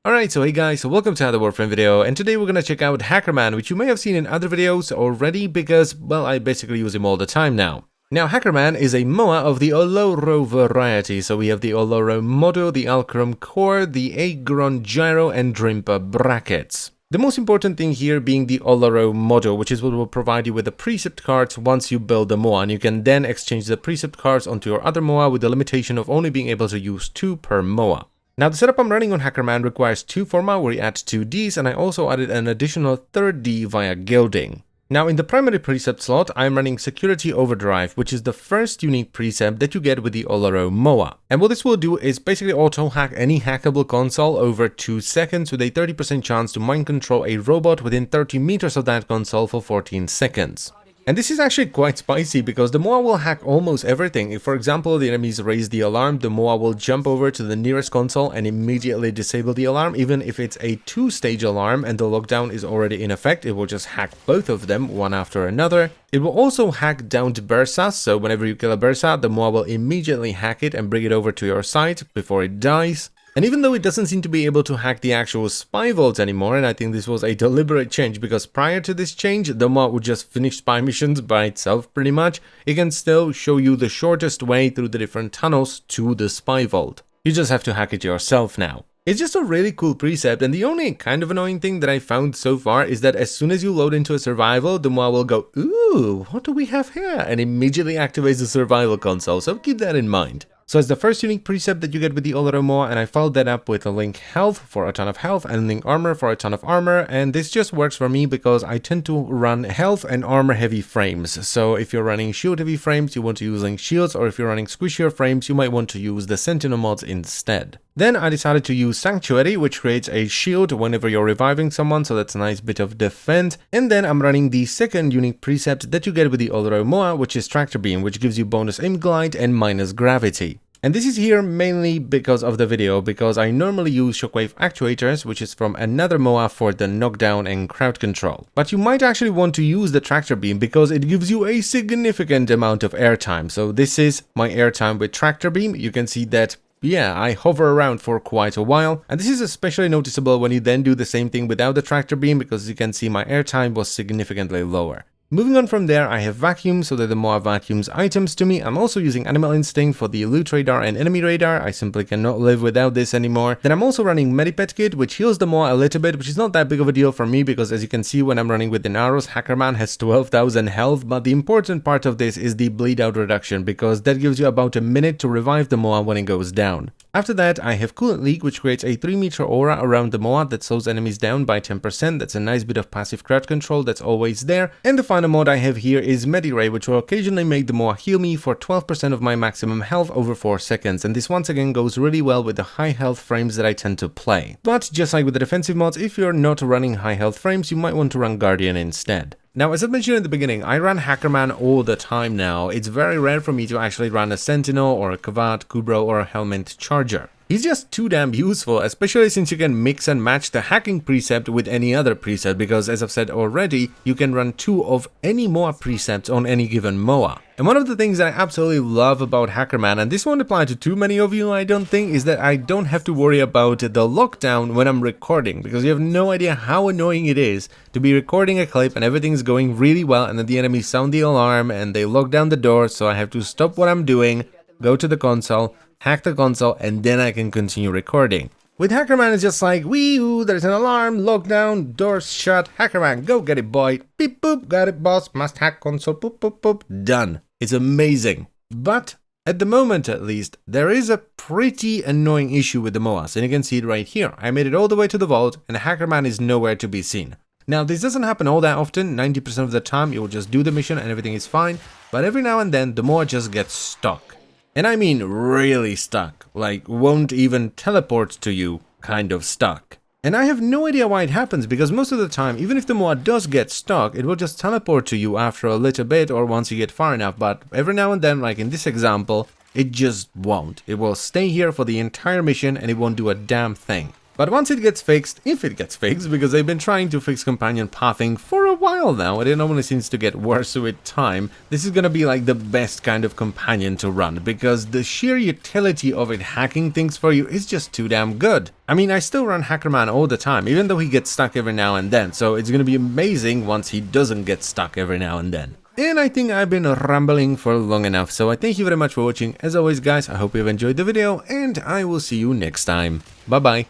Alright, so hey guys, so welcome to another Warframe video, and today we're gonna check out Hackerman, which you may have seen in other videos already because, well, I basically use him all the time now. Now, Hackerman is a Moa of the Oloro variety, so we have the Oloro Moa, the Alcrum Core, the Agron Gyro, and Drimpa brackets. The most important thing here being the Oloro Moa, which is what will provide you with the Precept cards once you build the Moa, and you can then exchange the Precept cards onto your other Moa with the limitation of only being able to use 2 per Moa. Now, the setup I'm running on Hackerman requires 2 forma where you add 2 Ds, and I also added an additional 3rd D via gilding. Now, in the primary precept slot, I'm running Security Overdrive, which is the first unique precept that you get with the Oloro Moa. And what this will do is basically auto-hack any hackable console over 2 seconds with a 30% chance to mind control a robot within 30 meters of that console for 14 seconds. And this is actually quite spicy because the Moa will hack almost everything. If, for example, the enemies raise the alarm, the Moa will jump over to the nearest console and immediately disable the alarm. Even if it's a 2-stage alarm and the lockdown is already in effect, it will just hack both of them, one after another. It will also hack downed Bursas, so whenever you kill a Bursa, the Moa will immediately hack it and bring it over to your side before it dies. And even though it doesn't seem to be able to hack the actual spy vaults anymore, and I think this was a deliberate change because prior to this change, the Moa would just finish spy missions by itself pretty much, it can still show you the shortest way through the different tunnels to the spy vault. You just have to hack it yourself now. It's just a really cool precept, and the only kind of annoying thing that I found so far is that as soon as you load into a survival, the Moa will go, "Ooh, what do we have here?" and immediately activates the survival console, so keep that in mind. So it's the first unique precept that you get with the Oloro Moa, and I followed that up with a link health for a ton of health and link armor for a ton of armor, and this just works for me because I tend to run health and armor heavy frames. So if you're running shield heavy frames, you want to use link shields, or if you're running squishier frames, you might want to use the Sentinel mods instead. Then I decided to use Sanctuary, which creates a shield whenever you're reviving someone, so that's a nice bit of defense. And then I'm running the second unique precept that you get with the Oloro Moa, which is Tractor Beam, which gives you bonus aim glide and minus gravity. And this is here mainly because of the video, because I normally use Shockwave Actuators, which is from another Moa for the knockdown and crowd control. But you might actually want to use the Tractor Beam because it gives you a significant amount of airtime. So this is my airtime with Tractor Beam. You can see that, yeah, I hover around for quite a while, and this is especially noticeable when you then do the same thing without the Tractor Beam, because as you can see, my airtime was significantly lower. Moving on from there, I have Vacuum so that the Moa vacuums items to me. I'm also using Animal Instinct for the Loot Radar and Enemy Radar. I simply cannot live without this anymore. Then I'm also running Medipet Kit, which heals the Moa a little bit, which is not that big of a deal for me because as you can see when I'm running with Dinaros, Hackerman has 12,000 health, but the important part of this is the bleed out reduction because that gives you about a minute to revive the Moa when it goes down. After that, I have Coolant Leak, which creates a 3-meter aura around the Moa that slows enemies down by 10%. That's a nice bit of passive crowd control that's always there. And the final mod I have here is Mediray, which will occasionally make the Moa heal me for 12% of my maximum health over 4 seconds. And this once again goes really well with the high health frames that I tend to play. But just like with the defensive mods, if you're not running high health frames, you might want to run Guardian instead. Now, as I mentioned in the beginning, I run Hackerman all the time now. It's very rare for me to actually run a Sentinel or a Kavat, Kubro, or a Helmet Charger. He's just too damn useful, especially since you can mix and match the hacking precept with any other precept, because as I've said already, you can run 2 of any Moa precepts on any given Moa. And one of the things that I absolutely love about Hackerman, and this won't apply to too many of you I don't think, is that I don't have to worry about the lockdown when I'm recording, because you have no idea how annoying it is to be recording a clip and everything's going really well and then the enemies sound the alarm and they lock down the door, so I have to stop what I'm doing, go to the console, hack the console, and then I can continue recording. With Hackerman, it's just like, wee-oo, there's an alarm, lockdown, doors shut, Hackerman, go get it, boy. Beep boop, got it, boss, must hack console, boop boop boop, done. It's amazing. But at the moment, at least, there is a pretty annoying issue with the Moas, and you can see it right here. I made it all the way to the vault, and Hackerman is nowhere to be seen. Now, this doesn't happen all that often. 90% of the time, you will just do the mission and everything is fine, but every now and then, the Moa just gets stuck. And I mean really stuck, like won't even teleport to you, kind of stuck. And I have no idea why it happens, because most of the time, even if the Moa does get stuck, it will just teleport to you after a little bit or once you get far enough, but every now and then, like in this example, it just won't. It will stay here for the entire mission and it won't do a damn thing. But once it gets fixed, if it gets fixed, because they've been trying to fix companion pathing for a while now, and it normally seems to get worse with time, this is gonna be like the best kind of companion to run, because the sheer utility of it hacking things for you is just too damn good. I mean, I still run Hackerman all the time, even though he gets stuck every now and then, so it's gonna be amazing once he doesn't get stuck every now and then. And I think I've been rambling for long enough, so I thank you very much for watching. As always guys, I hope you've enjoyed the video, and I will see you next time. Bye bye.